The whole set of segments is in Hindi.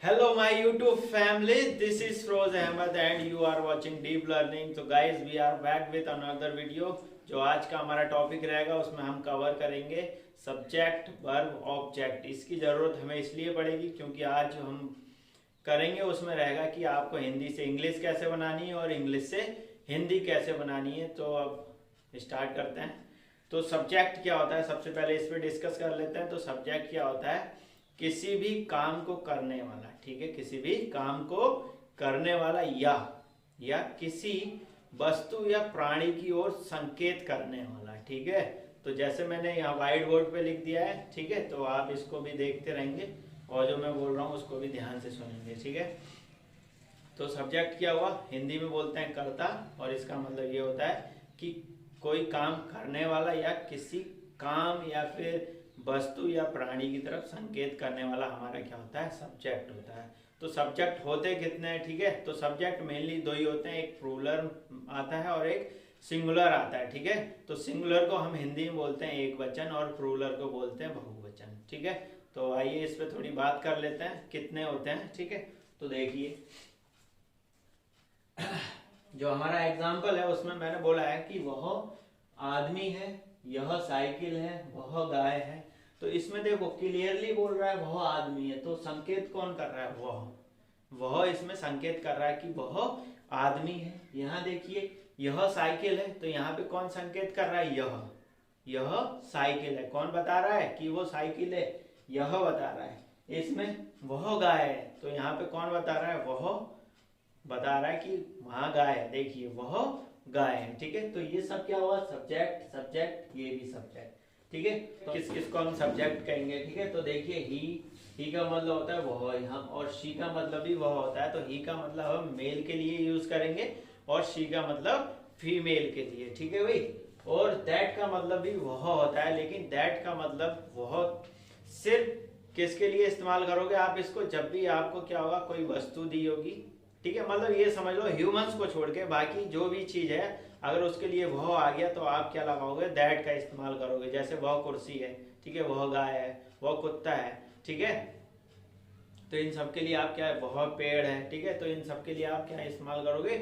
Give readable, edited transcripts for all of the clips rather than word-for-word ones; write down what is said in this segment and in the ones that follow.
Hello my YouTube family, this is Firoz Ahmed and you are watching Deep Learning. So guys, we are back with another video. जो आज का हमारा टॉपिक रहेगा उसमें हम कवर करेंगे सब्जेक्ट वर्ब ऑब्जेक्ट। इसकी ज़रूरत हमें इसलिए पड़ेगी क्योंकि आज जो हम करेंगे उसमें रहेगा कि आपको हिंदी से इंग्लिश कैसे बनानी है और इंग्लिश से हिंदी कैसे बनानी है। तो अब स्टार्ट करते हैं। तो सब्जेक्ट क्या होता है, सबसे पहले इस पर डिस्कस कर लेते हैं। तो सब्जेक्ट क्या होता है, किसी भी काम को करने वाला, ठीक है, किसी भी काम को करने वाला या किसी वस्तु या प्राणी की ओर संकेत करने वाला, ठीक है। तो जैसे मैंने यहाँ व्हाइट बोर्ड पे लिख दिया है, ठीक है, तो आप इसको भी देखते रहेंगे और जो मैं बोल रहा हूँ उसको भी ध्यान से सुनेंगे, ठीक है। तो सब्जेक्ट क्या हुआ, हिंदी में बोलते हैं कर्ता, और इसका मतलब ये होता है कि कोई काम करने वाला या किसी काम या फिर वस्तु या प्राणी की तरफ संकेत करने वाला हमारा क्या होता है, सब्जेक्ट होता है। तो सब्जेक्ट होते कितने हैं, ठीक है। तो सब्जेक्ट मेनली दो ही होते हैं, एक प्लूरल आता है और एक सिंगुलर आता है, ठीक है। तो सिंगुलर को हम हिंदी में बोलते हैं एक वचन और प्लूरल को बोलते हैं बहुवचन, ठीक है। तो आइए इस पर थोड़ी बात कर लेते हैं कितने होते हैं, ठीक है। तो देखिए जो हमारा एग्जाम्पल है उसमें मैंने बोला है कि वह आदमी है, यह साइकिल है, वह गाय है। तो इसमें देखो क्लियरली बोल रहा है वह आदमी है, तो संकेत कौन कर रहा है, वह इसमें संकेत कर रहा है कि वह आदमी है। यहाँ देखिए यह साइकिल है, तो यहाँ पे कौन संकेत कर रहा है, यह साइकिल है। कौन बता रहा है कि वो साइकिल है, यह बता रहा है। इसमें वह गाय है, तो यहाँ पे कौन बता रहा है, वह बता रहा है कि वहां गाय है, देखिए वह गाय है, ठीक है। तो ये सब क्या हुआ, सब्जेक्ट सब्जेक्ट, ये भी सब्जेक्ट, ठीक है। तो किस किस को हम सब्जेक्ट कहेंगे, ठीक है। तो देखिए ही का मतलब होता है वह, यहाँ, और शी का मतलब भी वह होता है। तो ही का मतलब हम मेल के लिए यूज करेंगे और शी का मतलब फीमेल के लिए, ठीक है भाई। और दैट का मतलब भी वह होता है, लेकिन दैट का मतलब वह सिर्फ किसके लिए इस्तेमाल करोगे आप इसको, जब भी आपको क्या होगा, कोई वस्तु दी होगी, ठीक है। मतलब ये समझ लो ह्यूमंस को छोड़ के बाकी जो भी चीज है, अगर उसके लिए वह आ गया तो आप क्या लगाओगे, दैट का इस्तेमाल करोगे। जैसे वह कुर्सी है, ठीक है, वह गाय है, वह कुत्ता है, ठीक है। तो इन सब के लिए आप क्या है, वह पेड़ है, ठीक है। तो इन सब के लिए आप क्या इस्तेमाल करोगे,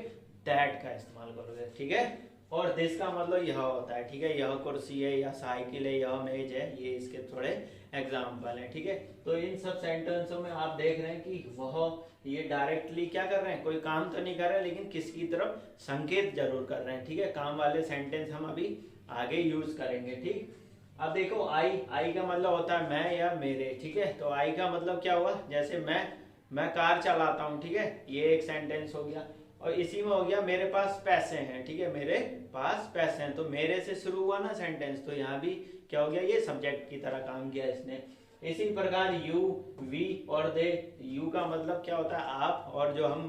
दैट का इस्तेमाल करोगे, ठीक है। और दिस का मतलब यह होता है, ठीक है, यह कुर्सी है, यह साइकिल है, यह मेज है, ये इसके थोड़े एग्जाम्पल है, ठीक है। तो इन सब सेंटेंसों में आप देख रहे हैं कि वह ये डायरेक्टली क्या कर रहे हैं, कोई काम तो नहीं कर रहे लेकिन किसकी तरफ संकेत जरूर कर रहे हैं, ठीक है। काम वाले सेंटेंस हम अभी आगे यूज करेंगे, ठीक। अब देखो आई का मतलब होता है मैं या मेरे, ठीक है। तो आई का मतलब क्या हुआ, जैसे मैं कार चलाता हूँ, ठीक है, ये एक सेंटेंस हो गया। और इसी में हो गया मेरे पास पैसे हैं, ठीक है, मेरे पास पैसे हैं। तो मेरे से शुरू हुआ ना सेंटेंस, तो यहाँ भी क्या हो गया, ये सब्जेक्ट की तरह काम किया इसने। इसी प्रकार यू, वी और दे, यू का मतलब क्या होता है आप, और जो हम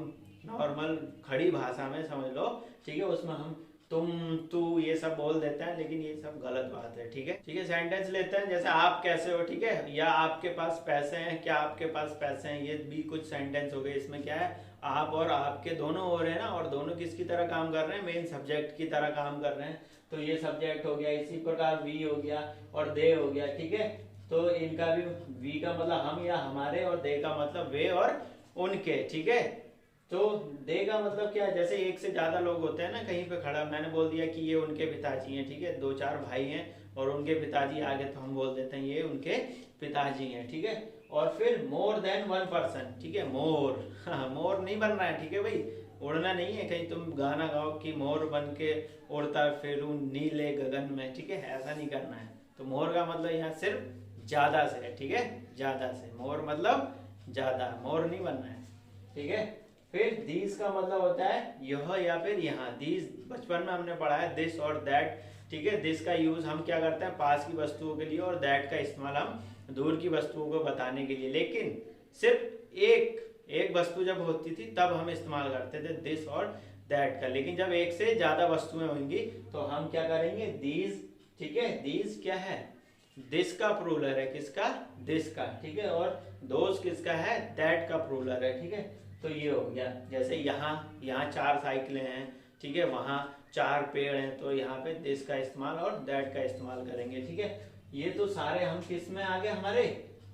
नॉर्मल खड़ी भाषा में समझ लो, ठीक है, उसमें हम तुम तू ये सब बोल देते हैं, लेकिन ये सब गलत बात है, ठीक है। ठीक है, सेंटेंस लेते हैं, जैसे आप कैसे हो, ठीक है, या आपके पास पैसे हैं, क्या आपके पास पैसे हैं, ये भी कुछ सेंटेंस हो गए। इसमें क्या है, आप और आपके दोनों हो रहे हैं ना, और दोनों किसकी तरह काम कर रहे हैं, मेन सब्जेक्ट की तरह काम कर रहे हैं। तो ये सब्जेक्ट हो गया। इसी प्रकार वी हो गया और दे हो गया, ठीक है। तो इनका भी वी का मतलब हम या हमारे, और दे का मतलब वे और उनके, ठीक है। तो दे का मतलब क्या है, जैसे एक से ज्यादा लोग होते हैं ना कहीं पे खड़ा, मैंने बोल दिया कि ये उनके पिताजी हैं, ठीक है, दो चार भाई हैं और उनके पिताजी आगे, तो हम बोल देते हैं ये उनके पिताजी हैं, ठीक है। और फिर मोर देन वन पर्सन, ठीक है, मोर, हाँ, मोर नहीं बनना है, ठीक है भाई, उड़ना नहीं है। कहीं तुम गाना गाओ कि मोर बन के उड़ता फिरूं नीले गगन में, ठीक है, ऐसा नहीं करना है। तो मोर का मतलब यहाँ सिर्फ ज्यादा से है, ठीक है, ज्यादा से, मोर मतलब ज्यादा, मोर नहीं बनना है, ठीक है। फिर दीज का मतलब होता है यह या फिर यहाँ। दीज बचपन में हमने पढ़ा है, दिस और दैट, ठीक है। दिस का यूज हम क्या करते हैं, पास की वस्तुओं के लिए, और दैट का इस्तेमाल हम दूर की वस्तुओं को बताने के लिए। लेकिन सिर्फ एक वस्तु जब होती थी तब हम इस्तेमाल करते थे दिस और दैट का, लेकिन जब एक से ज्यादा वस्तुएं होंगी तो हम क्या करेंगे, दीज, ठीक है। दीज क्या है, दिस का प्लूरल है, किसका, दिस का, ठीक है। और दोज किसका है, दैट का प्लूरल है, ठीक है। तो ये हो गया, जैसे यहाँ चार साइकिलें हैं, ठीक है, वहां चार पेड़ हैं, तो यहाँ पे दिस का इस्तेमाल और दैट का इस्तेमाल करेंगे, ठीक है। ये तो सारे हम किस में आ गए, हमारे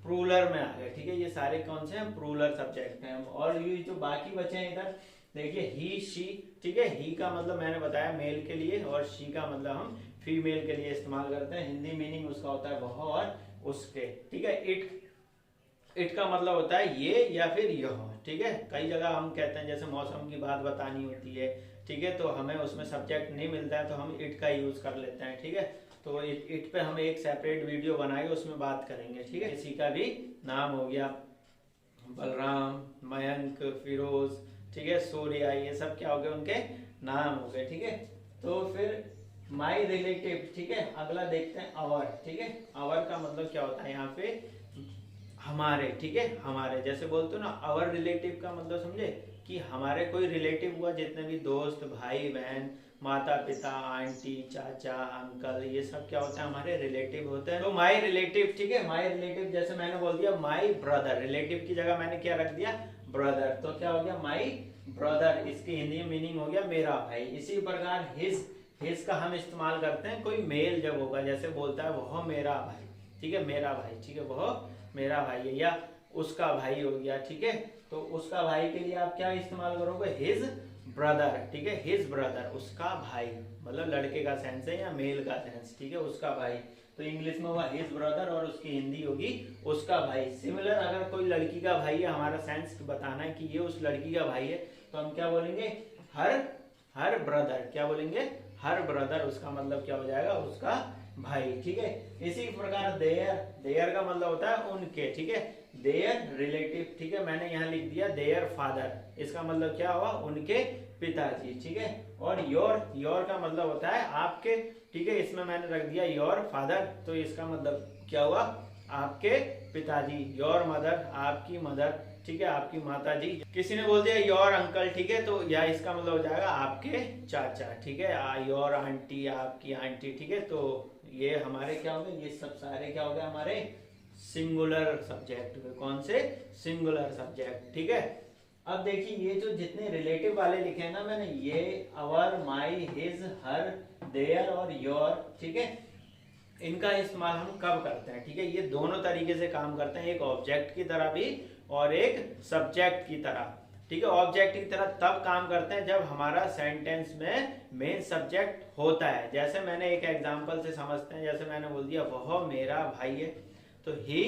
प्लूरल में आ गए, ठीक है। ये सारे कौन से हैं, प्लूरल सब्जेक्ट हैं। और ये जो बाकी बचे हैं इधर देखिए, ही शी, ठीक है। ही का मतलब मैंने बताया मेल के लिए, और शी का मतलब हम फीमेल के लिए इस्तेमाल करते हैं। हिंदी मीनिंग उसका होता है वह और उसके, ठीक है। इट का मतलब होता है ये या फिर यह, ठीक है। कई जगह हम कहते हैं जैसे मौसम की बात बतानी होती है, ठीक है, तो हमें उसमें सब्जेक्ट नहीं मिलता है तो हम इट का यूज कर लेते हैं, ठीक है। तो इट पे हम एक सेपरेट वीडियो बनाएंगे, उसमें बात करेंगे, ठीक है। किसी का भी नाम हो गया, बलराम, मयंक, फिरोज, ठीक है, सूर्या, ये सब क्या हो गए, उनके नाम हो गए, ठीक है। तो फिर माई रिलेटिव, ठीक है। अगला देखते हैं अवर, ठीक है। अवर का मतलब क्या होता है यहाँ पे, हमारे, ठीक है, हमारे। जैसे बोलते हो ना अवर रिलेटिव का मतलब समझे कि हमारे कोई रिलेटिव हुआ, जितने भी दोस्त, भाई बहन, माता पिता, आंटी, चाचा, अंकल, ये सब क्या होता है, हमारे रिलेटिव होते हैं। तो माई रिलेटिव, ठीक है, माई रिलेटिव, जैसे मैंने बोल दिया माई ब्रदर, रिलेटिव की जगह मैंने क्या रख दिया, ब्रदर, तो क्या हो गया माई ब्रदर। इसकी हिंदी में मीनिंग हो गया मेरा भाई। इसी प्रकार हिज का हम इस्तेमाल करते हैं कोई मेल जब होगा, जैसे बोलता है वह मेरा भाई, ठीक है, मेरा भाई, ठीक है, वह मेरा भाई है, या उसका भाई हो गया, ठीक है। तो उसका भाई के लिए आप क्या इस्तेमाल करोगे, हिज ब्रदर, ठीक है, हिज ब्रदर, उसका भाई, मतलब लड़के का सेंस है या मेल का सेंस, ठीक है, उसका भाई। तो इंग्लिश में हुआ हिज ब्रदर और उसकी हिंदी होगी उसका भाई। सिमिलर अगर कोई लड़की का भाई है, हमारा सेंस बताना है कि ये उस लड़की का भाई है, तो हम क्या बोलेंगे, हर ब्रदर, क्या बोलेंगे, हर ब्रदर, उसका मतलब क्या हो जाएगा, उसका भाई, ठीक है। इसी प्रकार देयर का मतलब होता है उनके, ठीक है, देयर रिलेटिव, ठीक है। मैंने यहाँ लिख दिया देयर फादर, इसका मतलब क्या हुआ, उनके पिताजी, ठीक है। और योर का मतलब होता है आपके, ठीक है, इसमें मैंने रख दिया योर फादर, तो इसका मतलब क्या हुआ, आपके पिताजी। योर मदर, आपकी मदर, ठीक है, आपकी माता जी। किसी ने बोल दिया योर अंकल, ठीक है, तो या इसका मतलब हो जाएगा आपके चाचा, ठीक है, योर आंटी, आपकी आंटी, ठीक है। तो ये हमारे क्या हो गए, ये सब सारे क्या हो गए हमारे सिंगुलर सब्जेक्ट हुए। कौन से, सिंगुलर सब्जेक्ट, ठीक है। अब देखिए ये जो जितने रिलेटिव वाले लिखे हैं ना मैंने, ये अवर, माई, हिज, हर, देयर और योर, ठीक है, इनका इस्तेमाल हम कब करते हैं, ठीक है। ये दोनों तरीके से काम करते हैं, एक ऑब्जेक्ट की तरह भी और एक सब्जेक्ट की तरह, ठीक है। ऑब्जेक्ट की तरह तब काम करते हैं जब हमारा सेंटेंस में मेन सब्जेक्ट होता है। जैसे मैंने एक एग्जांपल से समझते हैं, जैसे मैंने बोल दिया वह मेरा भाई है, तो ही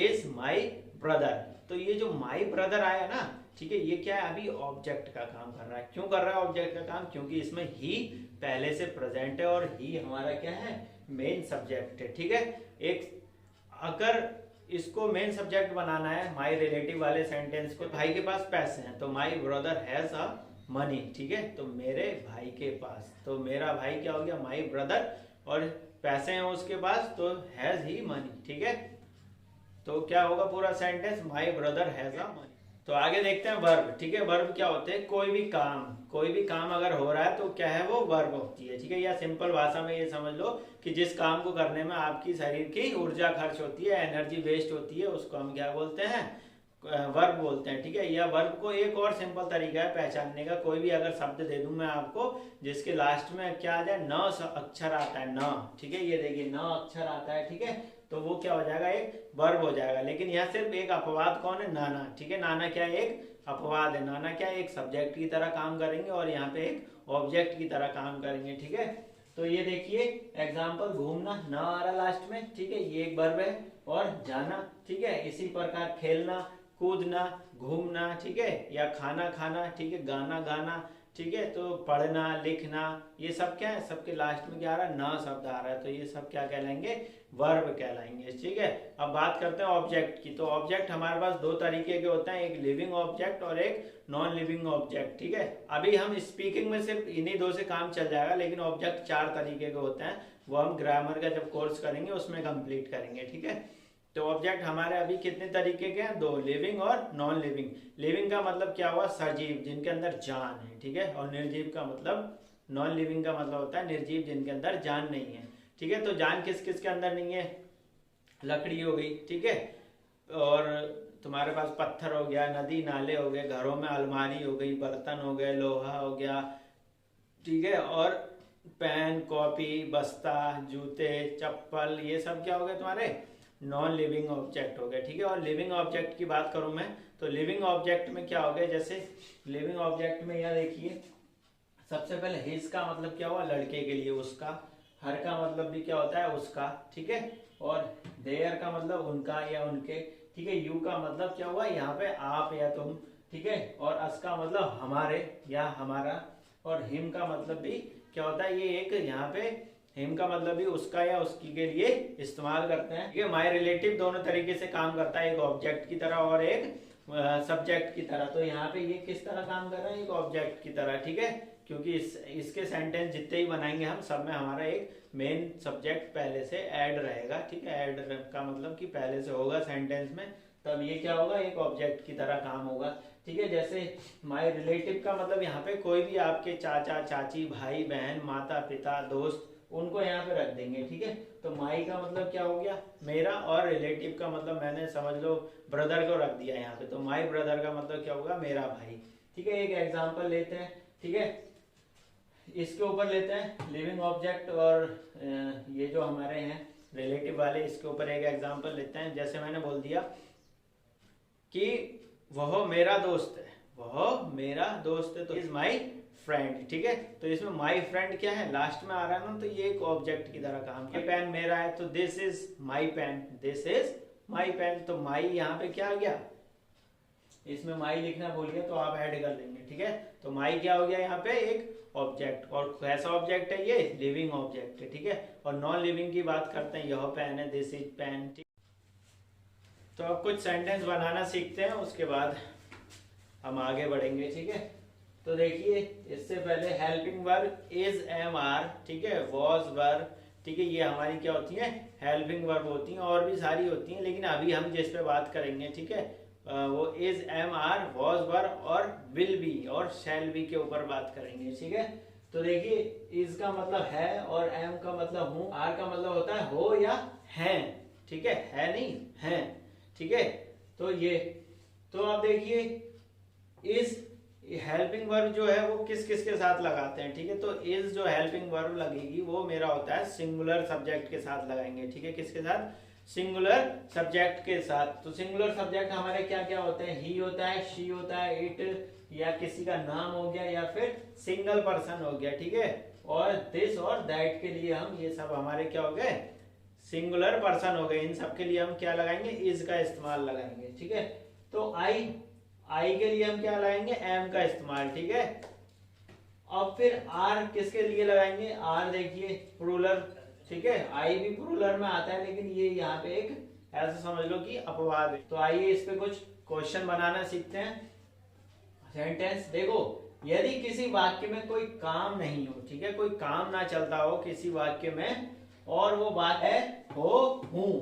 इज माई ब्रदर। तो ये जो माई ब्रदर आया ना, ठीक है, ये क्या है, अभी ऑब्जेक्ट का काम कर रहा है। क्यों कर रहा है ऑब्जेक्ट का काम, क्योंकि इसमें ही पहले से प्रेजेंट है और ही हमारा क्या है, मेन सब्जेक्ट है, ठीक है। एक अगर इसको मेन सब्जेक्ट बनाना है माई रिलेटिव वाले सेंटेंस को, भाई के पास पैसे हैं, तो my brother has a money, ठीक है, तो मेरे भाई के पास, तो मेरा भाई क्या हो गया, माई ब्रदर, और पैसे हैं उसके पास, तो हैज ही मनी, ठीक है। तो क्या होगा पूरा sentence, my brother has a money. तो आगे देखते हैं वर्ब, ठीक है। वर्ब क्या होते हैं, कोई भी काम अगर हो रहा है तो क्या है, वो वर्ब होती है, ठीक है। या सिंपल भाषा में ये समझ लो कि जिस काम को करने में आपकी शरीर की ऊर्जा खर्च होती है, एनर्जी वेस्ट होती है, उसको हम क्या बोलते हैं, वर्ब बोलते हैं, ठीक है। या वर्ब को एक और सिंपल तरीका है पहचानने का, कोई भी अगर शब्द दे दूं मैं आपको जिसके लास्ट में क्या आ जाए, न अक्षर आता है, न, ठीक है, ये देखिए न अक्षर आता है, ठीक है, तो वो क्या हो जाएगा, एक वर्ब हो जाएगा। लेकिन यहाँ सिर्फ एक अपवाद कौन है, नाना, ठीक है। नाना क्या है, एक अपवाद है। नाना क्या है, एक सब्जेक्ट की तरह काम करेंगे और यहाँ पे एक ऑब्जेक्ट की तरह काम करेंगे, ठीक है। तो ये देखिए एग्जाम्पल, घूमना, न आ रहा लास्ट में, ठीक है, ये एक वर्ब है, और जाना, ठीक है। इसी प्रकार खेलना, कूदना, घूमना, ठीक है, या खाना खाना, ठीक है, गाना गाना, ठीक है। तो पढ़ना, लिखना, ये सब क्या है, सबके लास्ट में क्या आ रहा है, न शब्द आ रहा है, तो ये सब क्या कहलाएंगे, वर्ब कहलाएंगे, ठीक है। अब बात करते हैं ऑब्जेक्ट की। तो ऑब्जेक्ट हमारे पास दो तरीके के होते हैं, एक लिविंग ऑब्जेक्ट और एक नॉन लिविंग ऑब्जेक्ट, ठीक है। अभी हम स्पीकिंग में सिर्फ इन्हीं दो से काम चल जाएगा, लेकिन ऑब्जेक्ट 4 तरीके के होते हैं, वो हम ग्रामर का जब कोर्स करेंगे उसमें कंप्लीट करेंगे, ठीक है। तो ऑब्जेक्ट हमारे अभी कितने तरीके के हैं, 2, लिविंग और नॉन लिविंग। लिविंग का मतलब क्या हुआ, सजीव, जिनके अंदर जान है, ठीक है। और निर्जीव का मतलब, नॉन लिविंग का मतलब होता है निर्जीव, जिनके अंदर जान नहीं है, ठीक है। तो जान किस किस के अंदर नहीं है, लकड़ी हो गई, ठीक है, और तुम्हारे पास पत्थर हो गया, नदी नाले हो गए, घरों में अलमारी हो गई, बर्तन हो गए, लोहा हो गया, ठीक है, और पेन, कॉपी, बस्ता, जूते, चप्पल, ये सब क्या हो गए तुम्हारे नॉन लिविंग ऑब्जेक्ट हो गया, ठीक है। और लिविंग ऑब्जेक्ट की बात करूं मैं, तो लिविंग ऑब्जेक्ट में क्या हो गया, जैसे लिविंग ऑब्जेक्ट में यह देखिए, सबसे पहले हिज का मतलब क्या हुआ, लड़के के लिए उसका, हर का मतलब भी क्या होता है, उसका, ठीक है। और देयर का मतलब उनका या उनके, ठीक है। यू का मतलब क्या हुआ, यहाँ पे आप या तुम, ठीक है। और अस का मतलब हमारे या हमारा। और हिम का मतलब भी क्या होता है, ये एक यहाँ पे हिम का मतलब भी उसका या उसकी के लिए इस्तेमाल करते हैं, ठीक है। माई रिलेटिव दोनों तरीके से काम करता है, एक ऑब्जेक्ट की तरह और एक सब्जेक्ट की तरह। तो यहाँ पे ये किस तरह काम कर रहा है, एक ऑब्जेक्ट की तरह, ठीक है। क्योंकि इसके सेंटेंस जितने ही बनाएंगे हम, सब में हमारा एक मेन सब्जेक्ट पहले से ऐड रहेगा, ठीक है। ऐड का मतलब कि पहले से होगा सेंटेंस में, तब ये क्या होगा, एक ऑब्जेक्ट की तरह काम होगा, ठीक है। जैसे माई रिलेटिव का मतलब यहाँ पे कोई भी आपके चाचा चाची, भाई बहन, माता पिता, दोस्त, उनको यहाँ पे रख देंगे, ठीक है। तो माई का मतलब क्या हो गया, मेरा, और रिलेटिव का मतलब मैंने समझ लो ब्रदर को रख दिया यहाँ पे, तो माई ब्रदर का मतलब क्या होगा, मेरा भाई, ठीक है। एक एग्जाम्पल लेते हैं, ठीक है। इसके ऊपर लेते हैं लिविंग ऑब्जेक्ट, और ये जो हमारे हैं रिलेटिव वाले, इसके ऊपर एक एग्जाम्पल लेते हैं। जैसे मैंने बोल दिया कि वह मेरा दोस्त है, वह मेरा दोस्त है, तो इज माई फ्रेंड, ठीक है। तो इसमें माई फ्रेंड क्या है, लास्ट में आ रहा है ना, तो ये एक ऑब्जेक्ट की तरह काम किया। पेन मेरा है, तो this is my pen, this is my pen. तो माई यहाँ पे क्या आ गया, इसमें माई लिखना भूल गया तो आप ऐड कर लेंगे, ठीक है। तो माई क्या हो गया यहाँ पे, एक ऑब्जेक्ट। और कैसा ऑब्जेक्ट है ये, लिविंग ऑब्जेक्ट है, ठीक है। और नॉन लिविंग की बात करते हैं, यह पेन है, दिस इज पेन, ठीक। तो अब कुछ सेंटेंस बनाना सीखते हैं, उसके बाद हम आगे बढ़ेंगे, ठीक है। तो देखिए, इससे पहले helping verb is, am, are, ठीक है, वॉज, वर, ठीक है। ये हमारी क्या होती है, हेल्पिंग वर्ब होती हैं, और भी सारी होती हैं, लेकिन अभी हम जिस पे बात करेंगे, ठीक है, वो इज, एम, आर, वॉज, वर और विल बी और शैल बी के ऊपर बात करेंगे, ठीक है। तो देखिए, इज का मतलब है, और एम का मतलब हूं, आर का मतलब होता है हो या है, ठीक है नहीं, है, ठीक है। तो ये, तो आप देखिए, इज हेल्पिंग वर्ब जो है वो किस किस के साथ लगाते हैं, ठीक है। तो इज जो हेल्पिंग वर्ब लगेगी वो मेरा होता है सिंगुलर सब्जेक्ट के साथ लगाएंगे, ठीक है। किसके साथ, सिंगुलर सब्जेक्ट के साथ। तो सिंगुलर सब्जेक्ट हमारे क्या क्या होते हैं, ही होता है, शी होता है, इट, या किसी का नाम हो गया, या फिर सिंगल पर्सन हो गया, ठीक है। और दिस और दैट के लिए हम, ये सब हमारे क्या हो गए, सिंगुलर पर्सन हो गए। इन सब के लिए हम क्या लगाएंगे, इज का इस्तेमाल लगाएंगे, ठीक है। तो आई के लिए हम क्या लगाएंगे, एम का इस्तेमाल, ठीक है। अब फिर आर किसके लिए लगाएंगे, आर देखिए प्लूरल, ठीक है। आई भी प्लूरल में आता है, लेकिन ये यहाँ पे एक ऐसा समझ लो कि अपवाद है। तो आइए इस पे कुछ क्वेश्चन बनाना सीखते हैं। सेंटेंस देखो, यदि किसी वाक्य में कोई काम नहीं हो, ठीक है, कोई काम ना चलता हो किसी वाक्य में, और वो बात है हो, हूं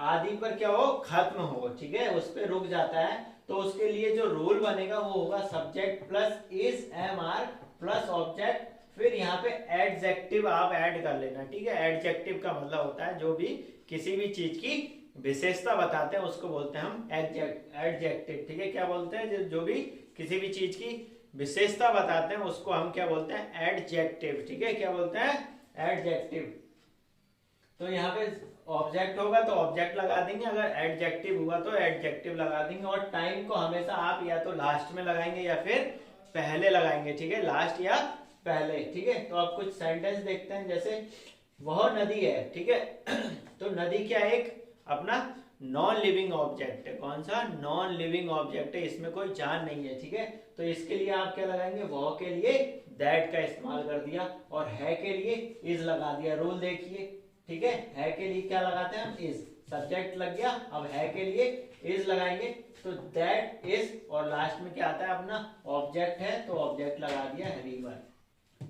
आदि पर क्या हो, खत्म हो, ठीक है, उस पर रुक जाता है, तो उसके लिए जो रूल बनेगा वो होगा subject plus is, am, are plus object, फिर यहाँ पे एडजेक्टिव आप ऐड कर लेना, ठीक है। एडजेक्टिव का मतलब होता है जो भी किसी भी चीज की विशेषता बताते हैं उसको बोलते हैं हम एडजेक्टिव, ठीक है। क्या बोलते हैं, जो भी किसी भी चीज की विशेषता बताते हैं उसको हम क्या बोलते हैं, एडजेक्टिव, ठीक है। क्या बोलते हैं, एडजेक्टिव। तो यहाँ पे ऑब्जेक्ट होगा तो ऑब्जेक्ट लगा देंगे, अगर एडजेक्टिव हुआ तो एडजेक्टिव लगा देंगे। और टाइम को हमेशा आप या तो लास्ट में लगाएंगे या फिर पहले लगाएंगे, ठीक है, लास्ट या पहले, ठीक है। तो आप कुछ सेंटेंस देखते हैं, जैसे वह नदी है, ठीक है। तो नदी क्या, एक अपना नॉन लिविंग ऑब्जेक्ट है। कौन सा, नॉन लिविंग ऑब्जेक्ट है, इसमें कोई जान नहीं है, ठीक है। तो इसके लिए आप क्या लगाएंगे, वह के लिए दैट का इस्तेमाल कर दिया, और है के लिए इज लगा दिया। रूल देखिए, ठीक है के लिए क्या लगाते हैं हम, इज, सब्जेक्ट लग गया, अब है के लिए इज लगाएंगे, तो दैट इज, और लास्ट में क्या आता है अपना ऑब्जेक्ट है, तो ऑब्जेक्ट लगा दिया हैवी वर्ब।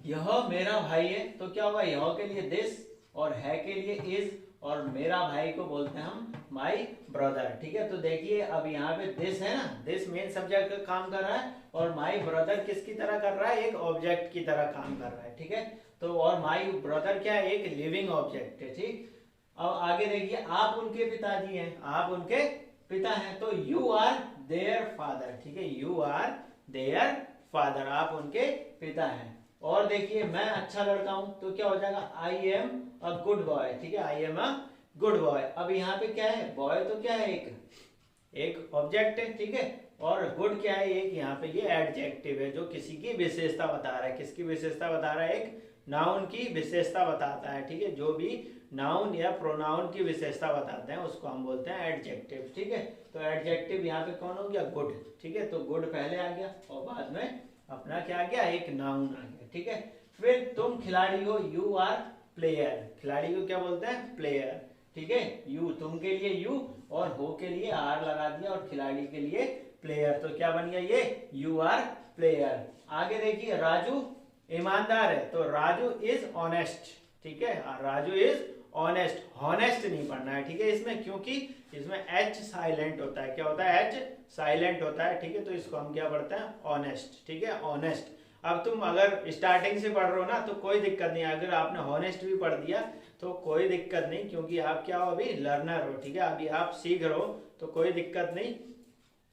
यह मेरा भाई है, तो क्या होगा, यह के लिए दिस, और है के लिए इज, और मेरा भाई को बोलते हैं हम माई ब्रदर, ठीक है। तो देखिए अब यहाँ पे दिस है ना, दिस मेन सब्जेक्ट का काम कर रहा है, और माई ब्रदर किसकी तरह कर रहा है, एक ऑब्जेक्ट की तरह काम कर रहा है, ठीक है। तो और माई ब्रदर क्या है, एक लिविंग ऑब्जेक्ट है, ठीक। अब आगे देखिए, आप उनके पिताजी हैं, आप उनके पिता हैं, तो यू आर देयर फादर, ठीक है, यू आर देयर फादर, आप उनके पिता हैं। और देखिए, मैं अच्छा लड़का हूं, तो क्या हो जाएगा, I am a good boy, ठीक है, I am a good boy. अब यहाँ पे क्या है, बॉय तो क्या है, एक ऑब्जेक्ट है, ठीक है, और गुड क्या है, एक यहाँ पे ये एडजेक्टिव है जो किसी की विशेषता बता रहा है। किसकी विशेषता बता रहा है, एक नाउन की विशेषता बताता है, ठीक है। जो भी नाउन या प्रोनाउन की विशेषता बताते हैं उसको हम बोलते हैं एडजेक्टिव, ठीक है। तो एडजेक्टिव यहाँ पे कौन हो गया, गुड, ठीक है। तो गुड पहले आ गया और बाद में अपना क्या आ गया, एक नाउन आ गया, ठीक है। फिर तुम खिलाड़ी हो, यू आर प्लेयर। खिलाड़ी को क्या बोलते हैं, प्लेयर, ठीक है। यू, तुम के लिए यू और हो के लिए आर लगा दिया और खिलाड़ी के लिए प्लेयर, तो क्या बन गया ये, यू आर प्लेयर। आगे देखिए, राजू ईमानदार है, तो राजू इज ऑनेस्ट, ठीक है। राजू इज ऑनेस्ट, हॉनेस्ट नहीं पढ़ना है, ठीक है इसमें, क्योंकि इसमें एच साइलेंट होता है। क्या होता है, एच साइलेंट होता है, ठीक है। तो इसको हम क्या पढ़ते हैं, ऑनेस्ट, ठीक है, ऑनेस्ट। अब तुम अगर स्टार्टिंग से पढ़ रहे हो ना तो कोई दिक्कत नहीं, अगर आपने हॉनेस्ट भी पढ़ दिया तो कोई दिक्कत नहीं, क्योंकि आप क्या हो, अभी लर्नर हो, ठीक है, अभी आप सीख रहे हो, तो कोई दिक्कत नहीं।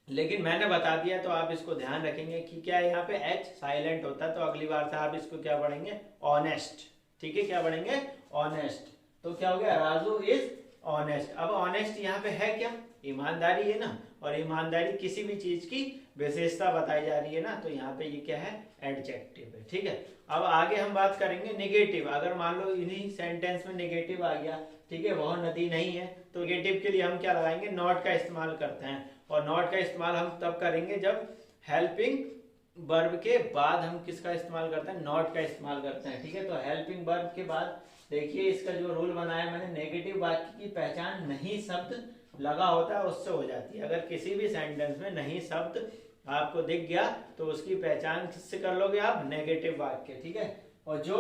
लेकिन मैंने बता दिया तो आप इसको ध्यान रखेंगे कि क्या यहाँ पे एच साइलेंट होता है, तो अगली बार से आप इसको क्या पढ़ेंगे, ऑनेस्ट, ठीक है। क्या पढ़ेंगे, ऑनेस्ट। तो क्या हो गया, राजू इज ऑनेस्ट। अब ऑनेस्ट यहाँ पे है क्या, ईमानदारी है ना, और ईमानदारी किसी भी चीज की विशेषता बताई जा रही है ना, तो यहाँ पे ये क्या है, एडजेक्टिव है, ठीक है। अब आगे हम बात करेंगे नेगेटिव। अगर मान लो इन्हीं सेंटेंस में नेगेटिव आ गया, ठीक है, वह नदी नहीं है, तो नेगेटिव के लिए हम क्या लगाएंगे, नॉट का इस्तेमाल करते हैं। और नॉट का इस्तेमाल हम तब करेंगे जब हेल्पिंग वर्ब के बाद हम किसका इस्तेमाल करते हैं, नॉट का इस्तेमाल करते हैं, ठीक है। तो हेल्पिंग वर्ब के बाद देखिए इसका जो रूल बनाया मैंने, नेगेटिव वाक्य की पहचान नहीं शब्द लगा होता है उससे हो जाती है। अगर किसी भी सेंटेंस में नहीं शब्द आपको दिख गया तो उसकी पहचान किससे कर लोगे आप, नेगेटिव वाक्य, ठीक है। और जो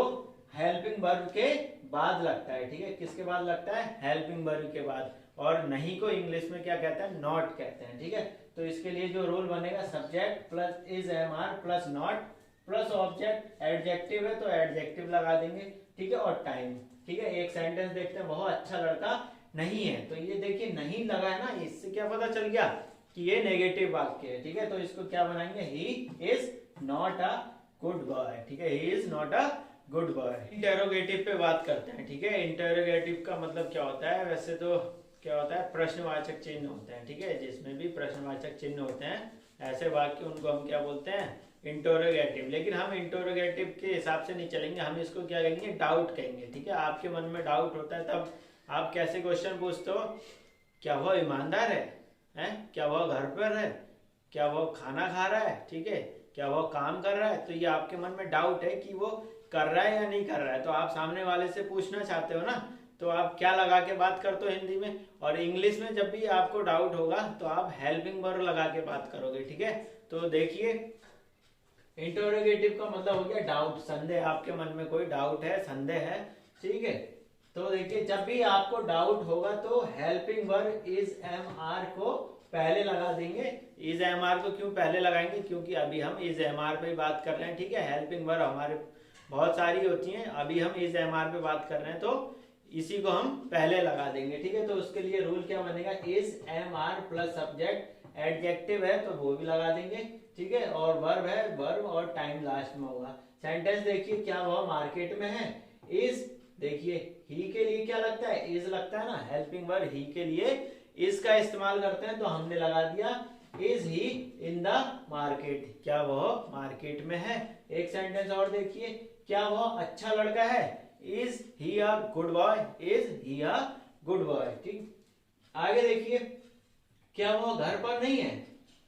हेल्पिंग वर्ब के बाद लगता है, ठीक है, किसके बाद लगता है, हेल्पिंग वर्ब के बाद। और नहीं को इंग्लिश में क्या कहते हैं, नॉट कहते हैं, ठीक है। तो इसके लिए जो रूल बनेगा, subject plus is am are plus not plus object, adjective है तो एडजेक्टिव लगा देंगे, ठीक है, और टाइम, ठीक है। एक सेंटेंस देखते हैं, बहुत अच्छा लड़का नहीं है, तो ये देखिए नहीं लगा है ना, इससे क्या पता चल गया कि ये नेगेटिव वाक्य है, ठीक है। तो इसको क्या बनाएंगे, he is not a good boy, ठीक है, he is not a good boy. Interrogative पे बात करते हैं, ठीक है। इंटेरोगेटिव का मतलब क्या होता है, वैसे तो क्या होता है, प्रश्नवाचक चिन्ह होते हैं, ठीक है। जिसमें भी प्रश्नवाचक चिन्ह होते हैं ऐसे वाक्य, उनको हम क्या बोलते हैं, इंटरोगेटिव। लेकिन हम इंटरोगेटिव के हिसाब से नहीं चलेंगे, हम इसको क्या कहेंगे, डाउट कहेंगे, ठीक है। आपके मन में डाउट होता है तब आप कैसे क्वेश्चन पूछते हो, क्या वो ईमानदार है? क्या वो घर पर है, क्या वो खाना खा रहा है, ठीक है, क्या वो काम कर रहा है। तो ये आपके मन में डाउट है कि वो कर रहा है या नहीं कर रहा है, तो आप सामने वाले से पूछना चाहते हो ना, तो आप क्या लगा के बात करते हो हिंदी में। और इंग्लिश में जब भी आपको डाउट होगा तो आप हेल्पिंग वर्ब लगा के बात करोगे, ठीक है। तो देखिए इंटरोगेटिव का मतलब हो गया डाउट, संदेह, आपके मन में कोई डाउट है, संदेह है, ठीक है। तो देखिए जब भी आपको डाउट होगा तो helping verb is am are को पहले लगा देंगे। इज एम आर को क्यों पहले लगाएंगे, क्योंकि अभी हम इज एम आर पे बात कर रहे हैं, ठीक है। हेल्पिंग वर्ब हमारे बहुत सारी होती हैं, अभी हम इज एम आर पे बात कर रहे हैं तो इसी को हम पहले लगा देंगे, ठीक है। तो उसके लिए रूल क्या बनेगा, is am are plus subject, adjective है तो वो भी लगा देंगे, ठीक है, और वर्ब है वर्ब और टाइम लास्ट में होगा। सेंटेंस देखिए, क्या वह मार्केट में है, इज, देखिए ही के लिए क्या लगता है, इज लगता है ना, हेल्पिंग वर्ब ही के लिए इज का इस्तेमाल करते हैं तो हमने लगा दिया is he in the market, क्या वह मार्केट में है। एक सेंटेंस और देखिए, क्या वह अच्छा लड़का है, is he a good boy, is he a good boy, ठीक। आगे देखिए, क्या वह घर पर नहीं है,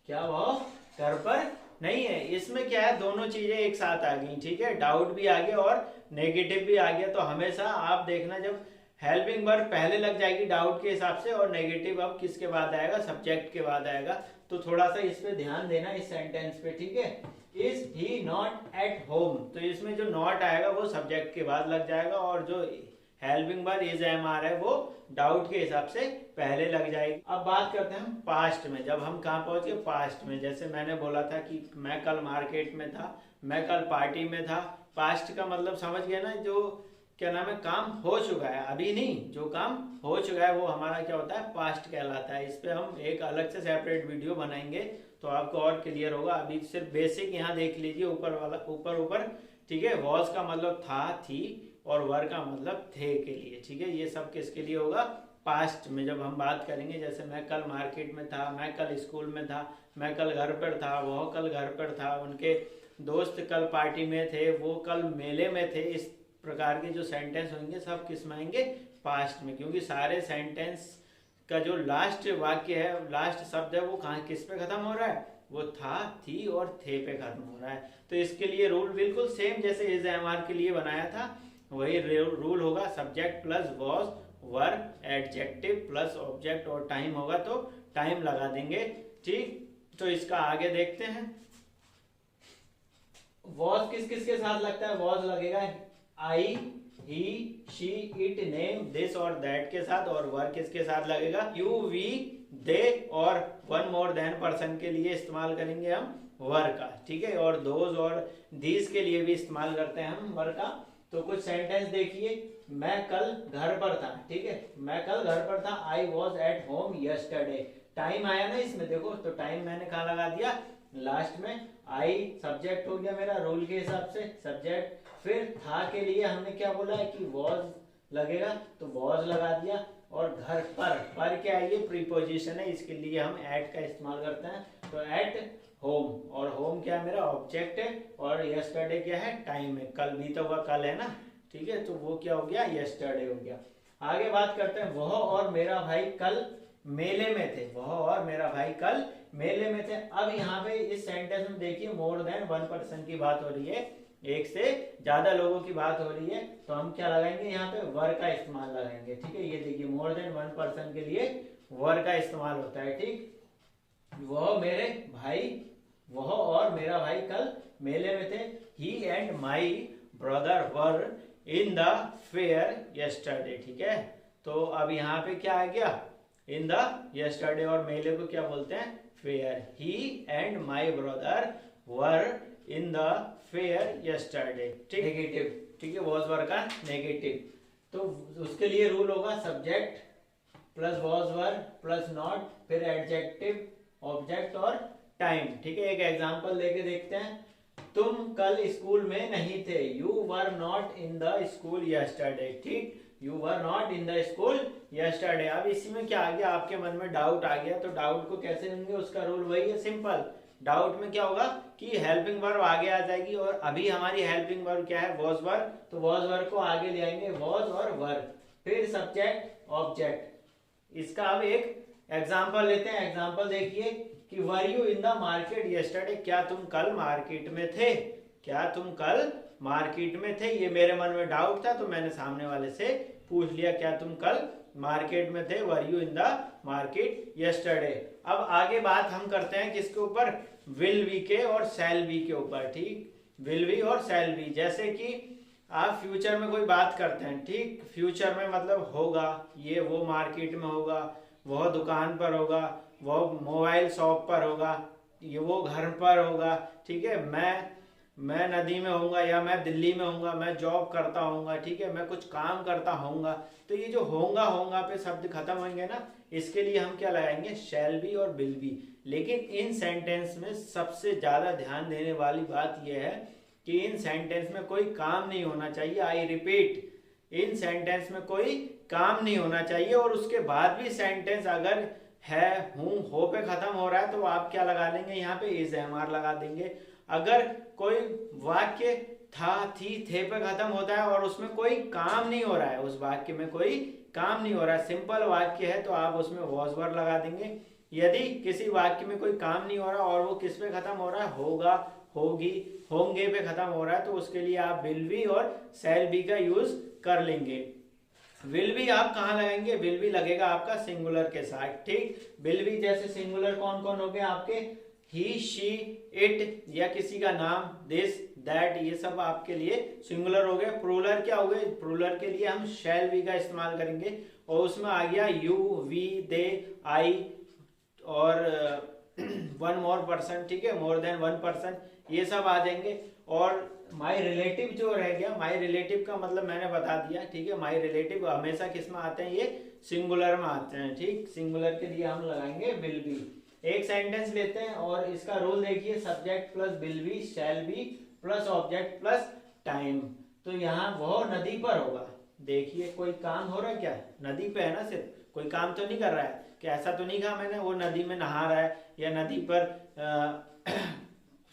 क्या वह घर पर नहीं है। इसमें क्या है, दोनों चीजें एक साथ आ गई, ठीक है, डाउट भी आ गया और नेगेटिव भी आ गया। तो हमेशा आप देखना जब हेल्पिंग वर्ब पहले लग जाएगी डाउट के हिसाब से और नेगेटिव अब किसके बाद आएगा, सब्जेक्ट के बाद आएगा। तो थोड़ा सा इस पे ध्यान देना इस सेंटेंस पे, ठीक है। Is he not at home, तो इसमें जो नॉट आएगा वो सब्जेक्ट के बाद लग जाएगा और जो helping verb is am are है वो डाउट के हिसाब से पहले लग जाएगी। अब बात करते हैं हम पास्ट में, जब हम कहाँ पहुंच गए, पास्ट में। जैसे मैंने बोला था कि मैं कल मार्केट में था, मैं कल पार्टी में था। पास्ट का मतलब समझ गए ना, जो क्या नाम है, काम हो चुका है, अभी नहीं, जो काम हो चुका है वो हमारा क्या होता है, पास्ट कहलाता है। इस पे हम एक अलग से सेपरेट वीडियो बनाएंगे तो आपको और क्लियर होगा। अभी सिर्फ बेसिक यहाँ देख लीजिए, ऊपर वाला, ऊपर, ठीक है। वॉज का मतलब था, थी, और वर का मतलब थे के लिए, ठीक है। ये सब किसके लिए होगा, पास्ट में जब हम बात करेंगे, जैसे मैं कल मार्केट में था, मैं कल स्कूल में था, मैं कल घर पर था, वह कल घर पर था, उनके दोस्त कल पार्टी में थे, वो कल मेले में थे, इस प्रकार के जो सेंटेंस होंगे सब किस में आएंगे, पास्ट में। क्योंकि सारे सेंटेंस का जो लास्ट वाक्य है, लास्ट शब्द है, वो कहाँ किस पे खत्म हो रहा है, वो था, थी और थे पे खत्म हो रहा है। तो इसके लिए रूल बिल्कुल सेम जैसे इज एम आर के लिए बनाया था, वही रूल होगा। Subject plus was, verb, adjective plus object और टाइम होगा तो टाइम लगा देंगे। ठीक, तो इसका आगे देखते हैं। वॉज किस किस के साथ लगता है, वॉज लगेगा आई, ही, शी, इट, नेम, दिस और दैट के साथ, और वर किसके साथ लगेगा, यू, वी, दे और वन मोर देन पर्सन के लिए इस्तेमाल करेंगे हम वर का। ठीक है, और दोज और दीज के लिए भी इस्तेमाल करते हैं हम वर का। तो कुछ सेंटेंस देखिए, मैं कल घर पर था। ठीक है, मैं कल घर पर था, I was at home yesterday. Time आया ना इसमें, देखो तो टाइम मैंने कहाँ लगा दिया, लास्ट में। आई सब्जेक्ट हो गया मेरा रूल के हिसाब से, सब्जेक्ट। फिर था के लिए हमने क्या बोला है कि वॉज लगेगा, तो वॉज लगा दिया। और घर पर क्या है, ये प्रीपोजिशन है, इसके लिए हम एट का इस्तेमाल करते हैं, तो एट होम। और होम क्या है मेरा, ऑब्जेक्ट है, और यस्टरडे क्या है, टाइम है, कल बीता हुआ कल है ना। ठीक है, तो वो क्या हो गया, यस्टरडे हो गया। आगे बात करते हैं, वह और मेरा भाई कल मेले में थे, वह और मेरा भाई कल मेले में थे। अब यहाँ पे इस सेंटेंस में देखिए मोर देन वन पर्सन की बात हो रही है, एक से ज्यादा लोगों की बात हो रही है, तो हम क्या लगाएंगे यहाँ पे, वर का इस्तेमाल लगाएंगे। ठीक है, ये देखिए मोर देन वन पर्सन के लिए वर का इस्तेमाल होता है। ठीक, वह मेरे भाई, वह और मेरा भाई कल मेले में थे। He and my brother were in the fair yesterday. ठीक है, तो अब यहाँ पे क्या आ गया, इन द यस्टरडे, और मेले को क्या बोलते हैं, fair. He and my brother were in the fair yesterday. ठीक, नेगेटिव। ठीक है, वॉज वर का नेगेटिव, तो उसके लिए रूल होगा subject plus was were plus not, फिर एडजेक्टिव, ऑब्जेक्ट और टाइम। ठीक है, एक एग्जांपल लेके देखते हैं। तुम कल स्कूल में नहीं थे, you were not in the school yesterday. ठीक, you were not in the school yesterday. अब इसी में क्या आ गया, आपके मन में डाउट आ गया, तो डाउट को कैसे लेंगे, उसका रूल वही है, सिंपल। डाउट में क्या होगा कि हेल्पिंग वर्ब आगे आ जाएगी, और अभी हमारी हेल्पिंग वर्ब क्या है, वॉज वर, तो वॉज वर को आगे ले आएंगे, वॉज और वर, फिर सब्जेक्ट ऑब्जेक्ट। इसका अब एक एग्जाम्पल लेते हैं। एग्जाम्पल देखिए कि were you in the market yesterday, क्या तुम कल मार्केट में थे, क्या तुम कल मार्केट में थे। ये मेरे मन में डाउट था, तो मैंने सामने वाले से पूछ लिया, क्या तुम कल मार्केट में थे, were you in the market yesterday. अब आगे बात हम करते हैं किसके ऊपर, विल बी के और शैल बी के ऊपर। ठीक, विल बी और शैल बी, जैसे कि आप फ्यूचर में कोई बात करते हैं। ठीक, फ्यूचर में मतलब होगा, ये वो मार्केट में होगा, वह दुकान पर होगा, वह मोबाइल शॉप पर होगा, ये वो घर पर होगा। ठीक है, मैं नदी में होऊंगा, या मैं दिल्ली में होऊंगा, मैं जॉब करता होऊंगा। ठीक है, मैं कुछ काम करता होऊंगा। तो ये जो होगा पे शब्द खत्म होंगे ना, इसके लिए हम क्या लगाएंगे, शैल बी और विल बी। लेकिन इन सेंटेंस में सबसे ज्यादा ध्यान देने वाली बात यह है कि इन सेंटेंस में कोई काम नहीं होना चाहिए। आई रिपीट, इन सेंटेंस में कोई काम नहीं होना चाहिए, और उसके बाद भी सेंटेंस अगर है, हूं, हो पे खत्म हो रहा है, तो आप क्या लगा देंगे, यहाँ पे इज एम आर लगा देंगे। अगर कोई वाक्य था, थी, थे पे खत्म होता है और उसमें कोई काम नहीं हो रहा है, उस वाक्य में कोई काम नहीं हो रहा है, सिंपल वाक्य है, तो आप उसमें वॉज वर लगा देंगे। यदि किसी वाक्य में कोई काम नहीं हो रहा और वो किस पे खत्म हो रहा है, होगा, होगी, होंगे पे खत्म हो रहा है, तो उसके लिए आप विल बी और शैल बी का यूज कर लेंगे। विल बी आप कहाँ लगाएंगे, विल बी लगेगा आपका सिंगुलर के साथ। ठीक, विल बी जैसे सिंगुलर कौन कौन हो गए आपके, ही, शी, इट, या किसी का नाम, दिस, दैट, ये सब आपके लिए सिंगुलर हो गए। प्लूरल क्या हो गए, प्लूरल के लिए हम शैल बी का इस्तेमाल करेंगे, और उसमें आ गया यू, वी, दे, आई और वन मोर पर्सन। ठीक है, मोर देन वन पर्सन, ये सब आ जाएंगे। और माई रिलेटिव जो रह गया, माई रिलेटिव का मतलब मैंने बता दिया। ठीक है, माई रिलेटिव हमेशा किस में आते हैं, ये सिंगुलर में आते हैं। ठीक, सिंगुलर के लिए हम लगाएंगे विल बी। एक सेंटेंस लेते हैं और इसका रूल देखिए, subject plus will be, shall be plus object plus time. तो यहाँ वह नदी पर होगा, देखिए कोई काम हो रहा है क्या, नदी पे है ना सिर्फ, कोई काम तो नहीं कर रहा है, कि ऐसा तो नहीं कहा मैंने वो नदी में नहा रहा है या नदी पर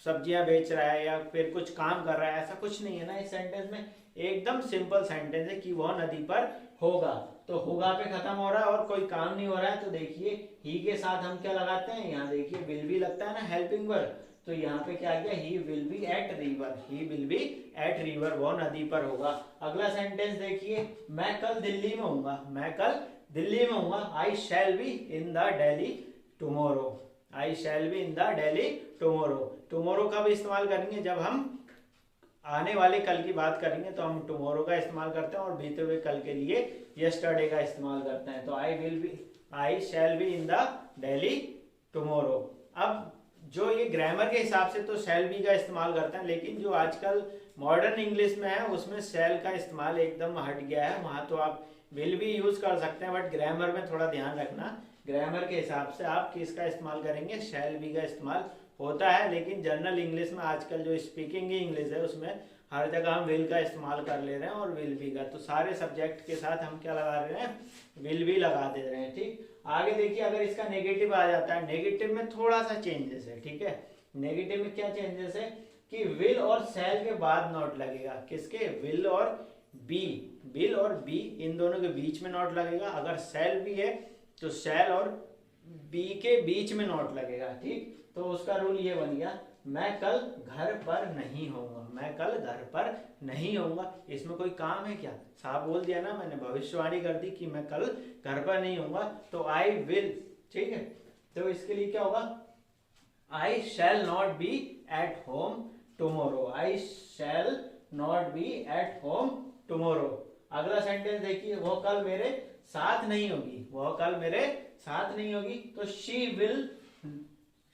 सब्जियां बेच रहा है या फिर कुछ काम कर रहा है, ऐसा कुछ नहीं है ना इस सेंटेंस में। एकदम सिंपल सेंटेंस है कि वह नदी पर होगा, तो होगा पे खत्म हो रहा है और कोई काम नहीं हो रहा है। तो देखिए ही के साथ हम क्या लगाते हैं, यहाँ देखिए विल भी लगता है ना हेल्पिंग वर्ब, तो यहाँ पे क्या गया, he will be at river, he will be at river, वो नदी पर होगा। अगला सेंटेंस देखिए, मैं कल दिल्ली में हूंगा, मैं कल दिल्ली में हूंगा, I shall be in the Delhi tomorrow, I shall be in the Delhi tomorrow. Tomorrow कब इस्तेमाल करेंगे, जब हम आने वाले कल की बात करेंगे तो हम टुमारो का इस्तेमाल करते हैं, और बीते हुए कल के लिए यस्टरडे का इस्तेमाल करते हैं। तो I shall be in the Delhi tomorrow. अब जो ये ग्रामर के हिसाब से तो शैल बी का इस्तेमाल करते हैं, लेकिन जो आजकल मॉडर्न इंग्लिश में है उसमें शैल का इस्तेमाल एकदम हट गया है। वहां तो आप विल भी यूज कर सकते हैं, बट ग्रामर में थोड़ा ध्यान रखना, ग्रामर के हिसाब से आप किसका इस्तेमाल करेंगे, शैल बी का इस्तेमाल होता है। लेकिन जनरल इंग्लिश में आजकल जो स्पीकिंग इंग्लिश है उसमें हर जगह हम विल का इस्तेमाल कर ले रहे हैं और विल बी का, तो सारे सब्जेक्ट के साथ हम क्या लगा रहे हैं, विल बी लगा दे रहे हैं। ठीक, आगे देखिए, अगर इसका नेगेटिव आ जाता है, नेगेटिव में थोड़ा सा चेंजेस है। ठीक है, नेगेटिव में क्या चेंजेस है कि विल और शैल के बाद नॉट लगेगा, किसके, विल और बी, विल और बी इन दोनों के बीच में नॉट लगेगा। अगर शैल भी है तो शैल और बी के बीच में नॉट लगेगा। ठीक, तो उसका रूल ये बन गया, मैं कल घर पर नहीं होऊंगा, मैं कल घर पर नहीं होऊंगा। इसमें कोई काम है क्या, साहब बोल दिया ना, मैंने भविष्यवाणी कर दी कि मैं कल घर पर नहीं होऊंगा, तो आई विल। ठीक है, तो इसके लिए क्या होगा, I shall not be at home tomorrow, I shall not be at home tomorrow. अगला सेंटेंस देखिए, वो कल मेरे साथ नहीं होगी, वह कल मेरे साथ नहीं होगी, तो शी विल,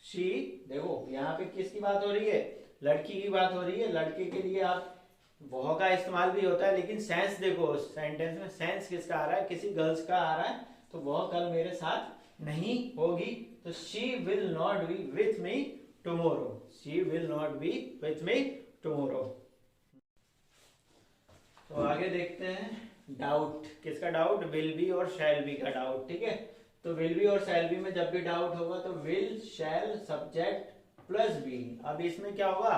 शी, देखो यहाँ पे किसकी बात हो रही है, लड़की की बात हो रही है। लड़के के लिए आप वह का इस्तेमाल भी होता है, लेकिन सेंस देखो सेंटेंस में सेंस किसका आ रहा है, किसी गर्ल्स का आ रहा है, तो वह कल मेरे साथ नहीं होगी, तो she will not be with me tomorrow, she will not be with me tomorrow. तो आगे देखते हैं डाउट, किसका डाउट, विल बी और शैल बी का डाउट। ठीक है, तो विल बी और शैल बी में जब भी डाउट होगा तो will shall subject plus be. अब इसमें क्या होगा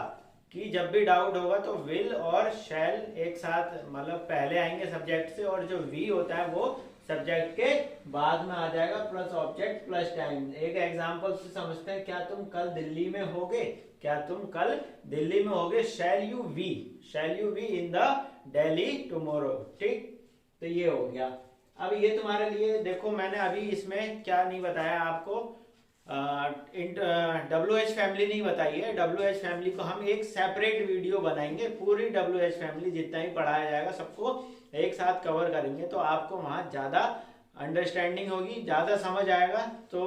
कि जब भी डाउट होगा तो विल और शैल एक साथ, मतलब पहले आएंगे सब्जेक्ट से, और जो वी होता है वो सब्जेक्ट के बाद में आ जाएगा, प्लस ऑब्जेक्ट प्लस टाइम। एक एग्जांपल से समझते हैं, क्या तुम कल दिल्ली में होगे, क्या तुम कल दिल्ली में होगे, shall you we, shall you we in the Delhi tomorrow. ठीक, तो ये हो गया। अब ये तुम्हारे लिए देखो, मैंने अभी इसमें क्या नहीं बताया आपको, WH फैमिली नहीं बताई है। WH फैमिली को हम एक सेपरेट वीडियो बनाएंगे, पूरी WH फैमिली जितना ही पढ़ाया जाएगा सबको एक साथ कवर करेंगे, तो आपको वहां ज्यादा अंडरस्टैंडिंग होगी, ज्यादा समझ आएगा, तो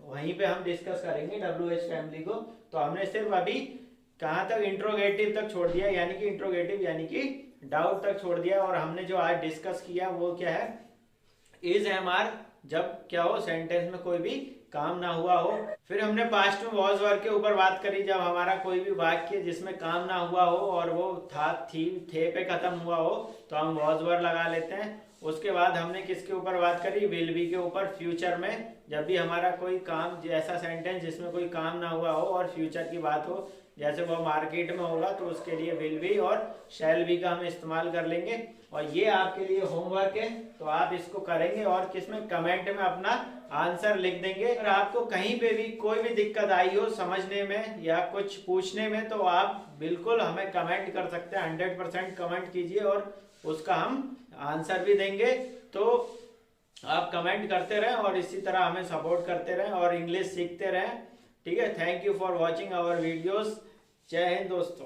वहीं पे हम डिस्कस करेंगे WH फैमिली को। तो हमने सिर्फ अभी कहाँ तक, इंट्रोगेटिव तक छोड़ दिया, यानी कि इंट्रोगेटिव यानी कि डाउट तक छोड़ दिया, और हमने जो आज डिस्कस किया वो क्या है, इज एमआर, जब क्या हो, सेंटेंस में कोई भी काम ना हुआ हो। फिर हमने पास्ट में वॉज वर्क के ऊपर बात करी, जब हमारा कोई भी वाक्य जिसमें काम ना हुआ हो और वो था, थी, थे पे खत्म हुआ हो, तो हम वॉज वर्क लगा लेते हैं। उसके बाद हमने किसके ऊपर बात करी, विल बी के ऊपर। फ्यूचर में जब भी हमारा कोई काम, ऐसा सेंटेंस जिसमें कोई काम ना हुआ हो और फ्यूचर की बात हो, जैसे वो मार्केट में होगा, तो उसके लिए विल बी और शैल बी का हम इस्तेमाल कर लेंगे। और ये आपके लिए होमवर्क है, तो आप इसको करेंगे और किसमें, कमेंट में अपना आंसर लिख देंगे। अगर आपको कहीं पे भी कोई भी दिक्कत आई हो समझने में या कुछ पूछने में, तो आप बिल्कुल हमें कमेंट कर सकते हैं, 100% कमेंट कीजिए और उसका हम आंसर भी देंगे। तो आप कमेंट करते रहें और इसी तरह हमें सपोर्ट करते रहें और इंग्लिश सीखते रहें। ठीक है, thank you for watching our videos. जय हिंद दोस्तों।